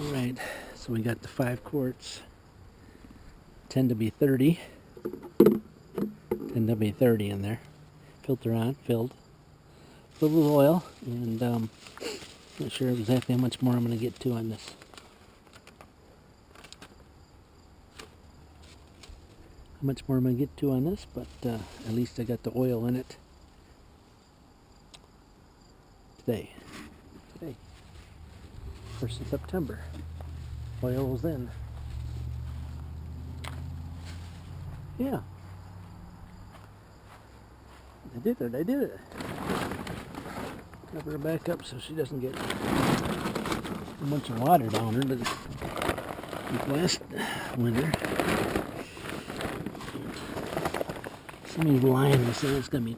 Alright, so we got the 5 quarts. 10 to be 30. 10 to be 30 in there. Filter on, filled with oil, and not sure exactly how much more I'm going to get to on this. How much more I'm going to get to on this, but at least I got the oil in it today. 1st of September. Oil was in. Yeah. I did it. Cover her back up so she doesn't get a bunch of water down her like last winter. Somebody's lying and saying it's going to be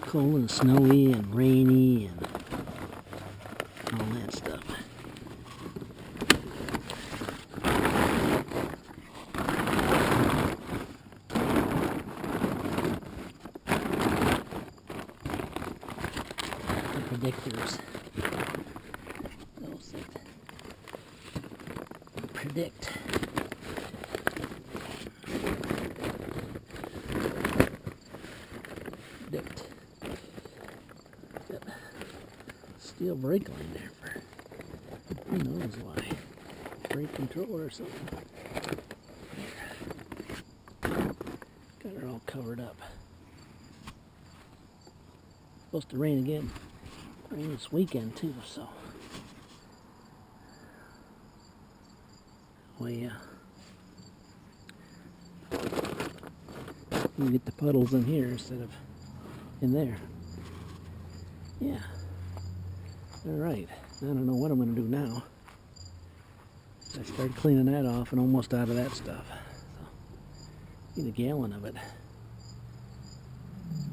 cold and snowy and rainy and all that stuff. The predictors. Those that predict. Yep. Steel brake line there for who knows why. Brake control or something. Got her all covered up. Supposed to rain again. Rain this weekend too, so. Oh yeah. You get the puddles in here instead of in there. Yeah. Alright. I don't know what I'm going to do now. I started cleaning that off and almost out of that stuff. So, need a gallon of it.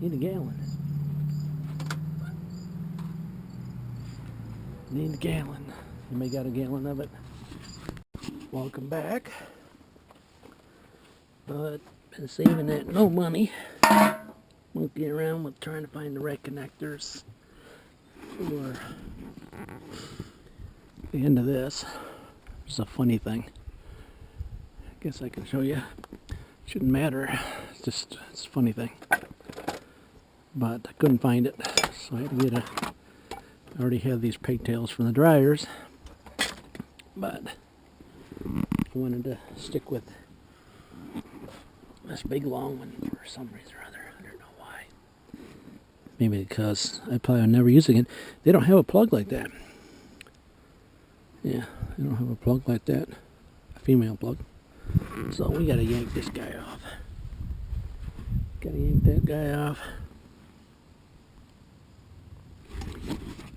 Need a gallon. Need a gallon. Anybody got a gallon of it? Welcome back. But been saving that no money. Monkeying around with trying to find the right connectors for the end of this. It's a funny thing. I guess I can show you. Shouldn't matter. It's a funny thing. But I couldn't find it, so I had to get I already have these pigtails from the dryers, but I wanted to stick with this big long one for some reason or other. I don't know why. Maybe because I probably will never use it again. They don't have a plug like that. Yeah, they don't have a plug like that. A female plug. So we gotta yank this guy off. Gotta yank that guy off.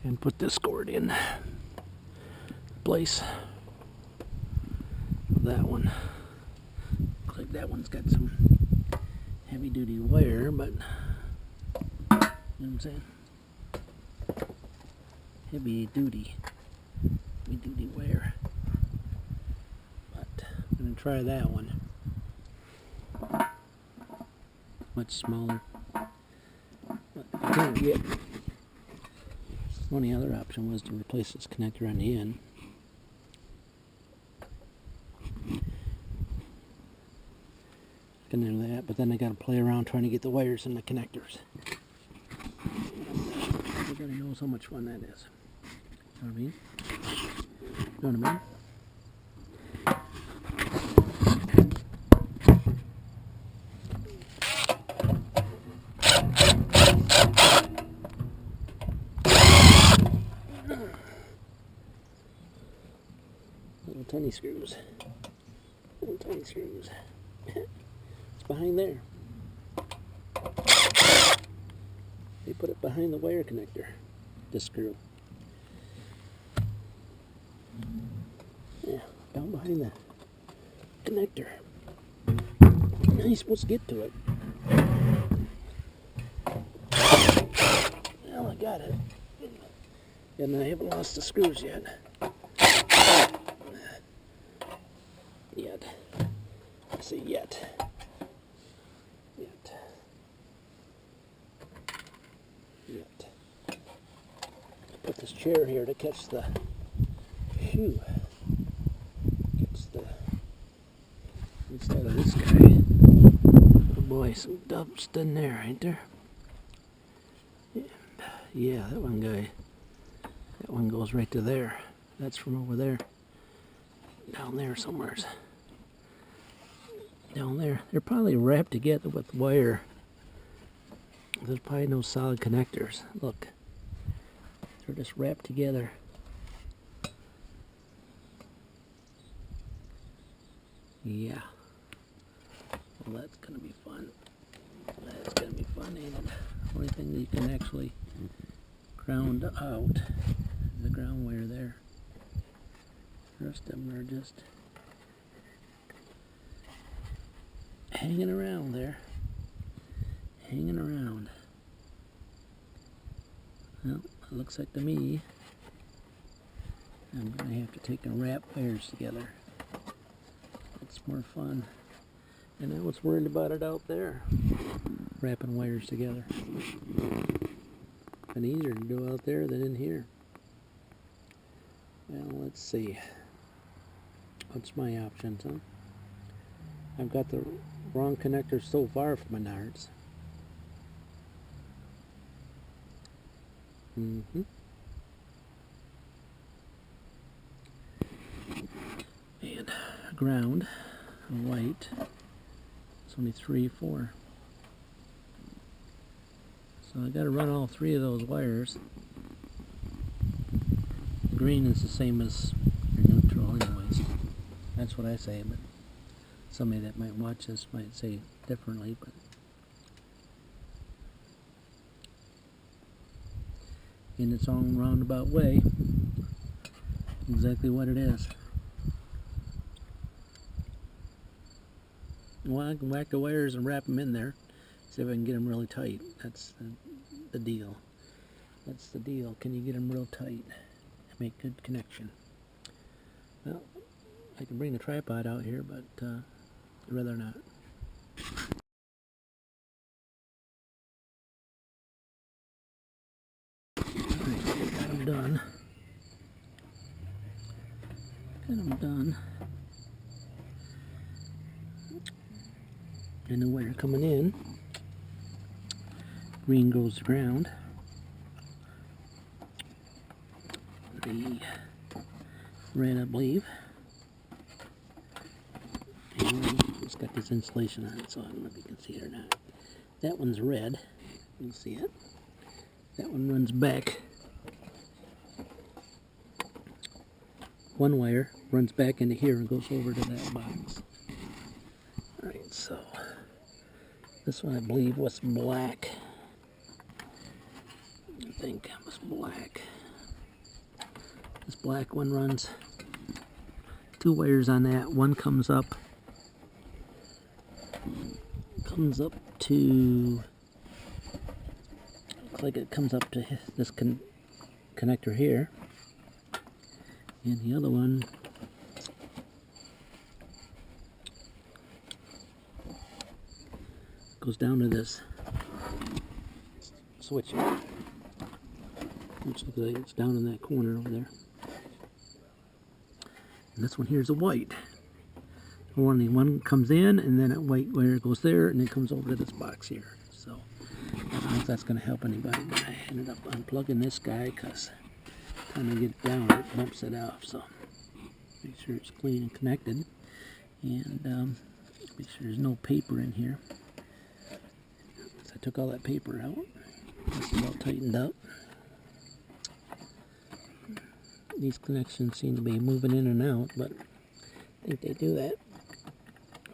And put this cord in place of that one. Looks like that one's got some heavy duty wire, but you know what I'm saying? Heavy duty wire. But I'm gonna try that one. Much smaller. But I can't get. Only other option was to replace this connector on the end. I can do that, but then I got to play around trying to get the wires in the connectors. Everybody knows how much fun that is. Know what I mean? Know what I mean? Little tiny screws. Little tiny screws. It's behind there. They put it behind the wire connector. This screw. Yeah, down behind the connector. Now you're supposed to get to it. Well, I got it. And I haven't lost the screws yet. I say yet. Put this chair here to catch the Phew. Gets the inside of this guy. Oh boy, some dust in there, ain't there? Yeah, that one guy. That one goes right to there. That's from over there. Down there somewheres. Down there. They're probably wrapped together with wire. There's probably no solid connectors. Look. They're just wrapped together. Yeah. Well, that's gonna be fun. That's gonna be fun, ain't it? The only thing that you can actually ground out is the ground wire there. The rest of them are just hanging around there. Hanging around. Well, it looks like to me I'm going to have to take and wrap wires together. It's more fun. And I was worried about it out there, wrapping wires together. Been easier to do out there than in here. Well, let's see. What's my options, huh? I've got the wrong connector so far for Menards. And ground, white. It's only 3, 4. So I got to run all 3 of those wires. Green is the same as your neutral, anyways. That's what I say, but somebody that might watch this might say differently. But in its own roundabout way, exactly what it is. Well, I can whack the wires and wrap them in there, see if I can get them really tight. That's the deal. That's the deal. Can you get them real tight and make good connection? Well, I can bring the tripod out here, but I'd rather not. Alright, got them done. Got them done. And the wire coming in, green goes to ground. The red, I believe. And it's got this insulation on it, so I don't know if you can see it or not. That one's red. You can see it. That one runs back. One wire runs back into here and goes over to that box. Alright, so this one I believe was black. I think it was black. This black one runs 2 wires on that. One comes up to, looks like it comes up to this connector here, and the other one goes down to this switch here, which looks like it's down in that corner over there. And this one here is a white. Only one comes in, and then a white wire goes there, and it comes over to this box here. So I don't know if that's going to help anybody, but I ended up unplugging this guy because time I get it down, it bumps it off. So make sure it's clean and connected, and make sure there's no paper in here. So I took all that paper out. It's about tightened up. These connections seem to be moving in and out, but I think they do that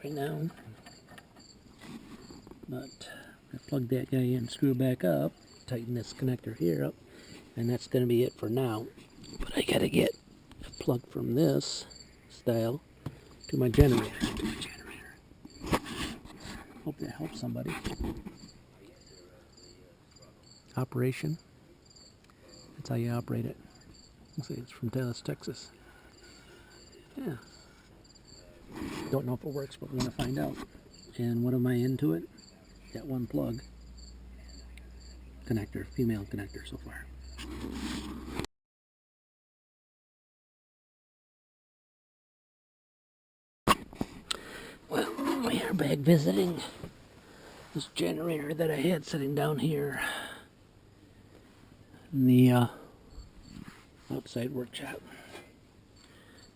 right now. But I plugged that guy in, screw it back up, tighten this connector here up, and that's going to be it for now. But I got to get a plug from this style to my generator. Hope that helps somebody. Operation. That's how you operate it. Looks like it's from Dallas, Texas. Yeah. Don't know if it works, but we're going to find out. And what am I into it? That one plug. Connector, female connector so far. We're back visiting this generator that I had sitting down here in the outside workshop.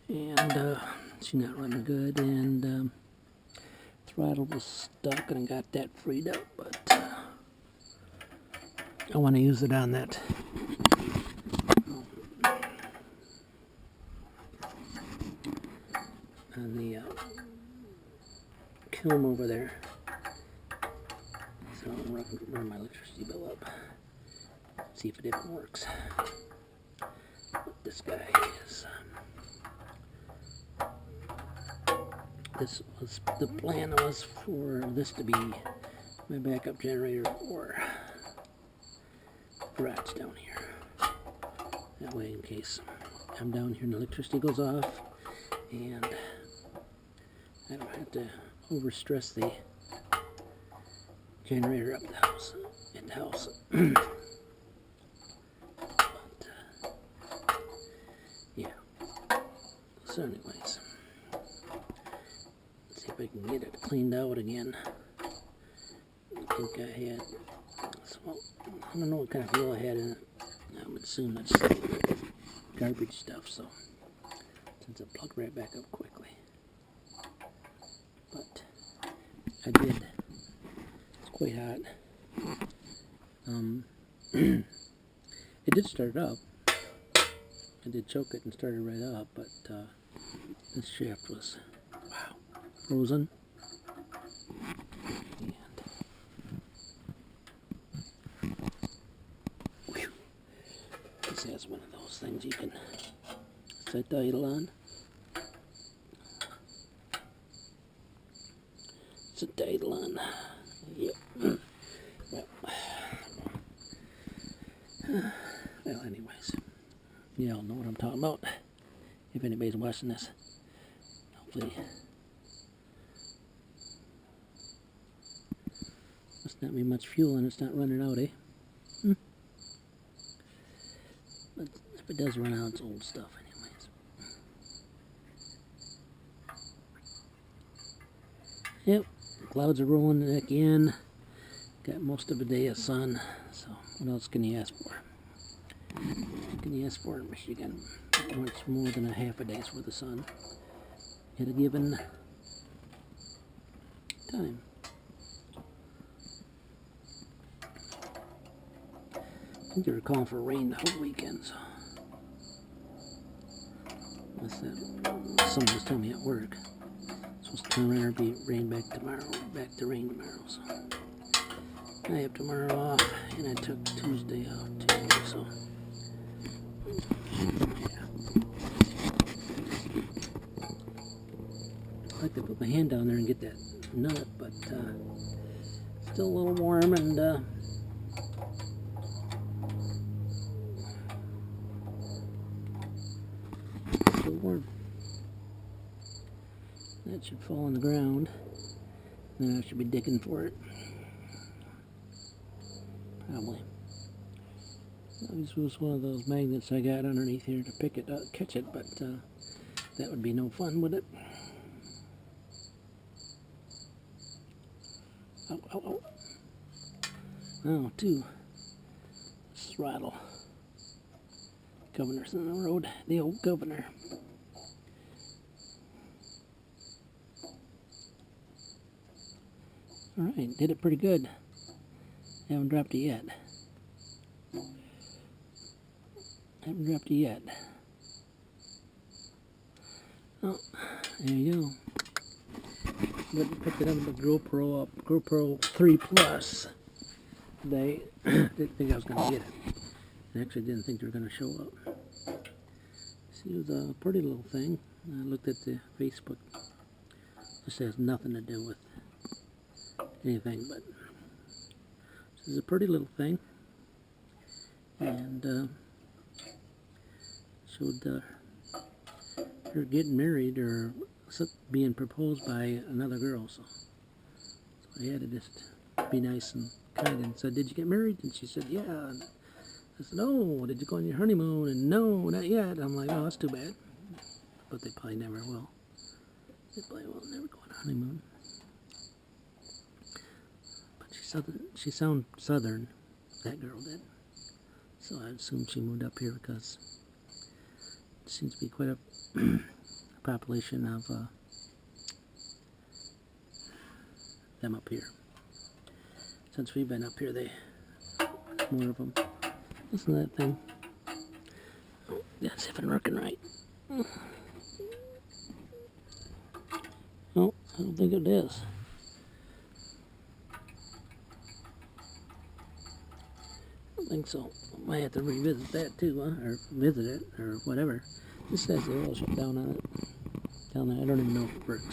And she's not running good, and throttle was stuck, and I got that freed up, but I want to use it on that on the kiln over there. So I'm going to run my electricity bill up, see if it even works. What this guy is. This was the plan was for this to be my backup generator for garage down here. That way, in case I'm down here and the electricity goes off, and I don't have to overstress the generator up the house, in the house. But, yeah. So anyways, let's see if I can get it cleaned out again. I think I had, so, I don't know what kind of fuel I had in it. I would assume that's garbage stuff, so since it plugged right back up quickly. But I did. It's quite hot. It did start up. I did choke it and started right up, but this shaft was, wow, frozen. And whew, this has one of those things you can set the idle on. Set the idle on. Yep. Well, anyways, you all know what I'm talking about. If anybody's watching this, hopefully, must not be much fuel and it's not running out, eh? But if it does run out, it's old stuff, anyways. Yep, clouds are rolling again. Got most of a day of sun, so what else can you ask for? What can you ask for in Michigan? Much more than a half a day's worth of sun at a given time. I think they were calling for rain the whole weekend, so unless that, someone was telling me at work. It's supposed to turn around and be rain back tomorrow, back to rain tomorrow, so I have tomorrow off, and I took Tuesday off too, so yeah. I'd like to put my hand down there and get that nut, but still a little warm, and still warm. That should fall on the ground. Then I should be digging for it. Probably. This was one of those magnets I got underneath here to pick it up, catch it, but that would be no fun, would it? Oh, oh, oh. Oh, two. Throttle. Governor's on the road. The old governor. Alright, did it pretty good. Haven't dropped it yet. Haven't dropped it yet. Oh, there you go. Picked it up with the GoPro 3 Plus. They didn't think I was going to get it. I actually didn't think they were going to show up. See, it was a pretty little thing. I looked at the Facebook. This has nothing to do with anything, but this is a pretty little thing, and showed her getting married or being proposed by another girl, so I had to just be nice and kind and said, "Did you get married?" And she said, "Yeah." And I said, "Oh, did you go on your honeymoon?" And "No, not yet." I'm like, "Oh, that's too bad." But they probably never will. They probably will never go on a honeymoon. She sound southern, that girl did. So I assume she moved up here because it seems to be quite a population of them up here. Since we've been up here, more of them. Listen to that thing. Oh, that's if it's working right. Oh, I don't think it is. I don't think so. I might have to revisit that too, huh? Or visit it, or whatever. This says the oil shut down on it. Down there, I don't even know if it works.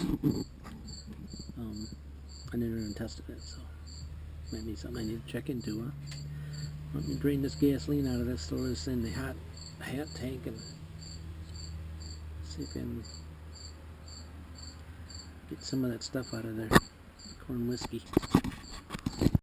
I never even tested it, so might be something I need to check into, huh? Let me drain this gasoline out of this, throw this in the hot tank, and see if I can get some of that stuff out of there. Corn whiskey.